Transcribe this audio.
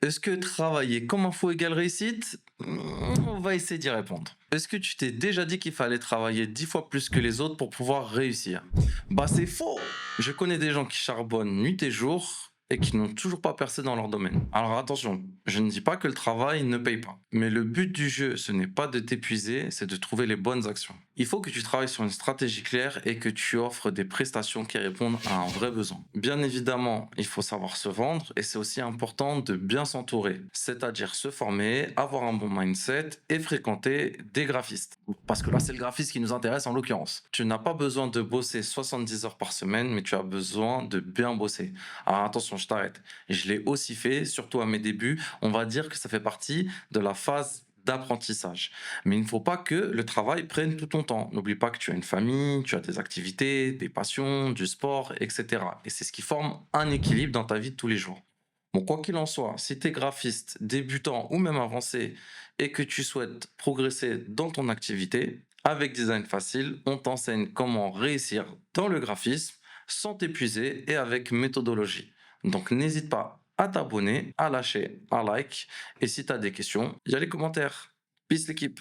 Est-ce que travailler comme un fou égale réussite? On va essayer d'y répondre. Est-ce que tu t'es déjà dit qu'il fallait travailler 10 fois plus que les autres pour pouvoir réussir? Bah c'est faux! Je connais des gens qui charbonnent nuit et jour et qui n'ont toujours pas percé dans leur domaine. Alors attention, je ne dis pas que le travail ne paye pas. Mais le but du jeu, ce n'est pas de t'épuiser, c'est de trouver les bonnes actions. Il faut que tu travailles sur une stratégie claire et que tu offres des prestations qui répondent à un vrai besoin. Bien évidemment, il faut savoir se vendre et c'est aussi important de bien s'entourer, c'est-à-dire se former, avoir un bon mindset et fréquenter des graphistes. Parce que là, c'est le graphiste qui nous intéresse en l'occurrence. Tu n'as pas besoin de bosser 70 heures par semaine, mais tu as besoin de bien bosser. Alors attention, je t'arrête. Je l'ai aussi fait, surtout à mes débuts. On va dire que ça fait partie de la phase d'apprentissage. Mais il ne faut pas que le travail prenne tout ton temps. N'oublie pas que tu as une famille, tu as des activités, des passions, du sport, etc. Et c'est ce qui forme un équilibre dans ta vie de tous les jours. Bon, quoi qu'il en soit, si tu es graphiste, débutant ou même avancé et que tu souhaites progresser dans ton activité, avec Design Facile, on t'enseigne comment réussir dans le graphisme sans t'épuiser et avec méthodologie. Donc n'hésite pas à t'abonner, à lâcher un like et si tu as des questions, il y a les commentaires. Peace l'équipe.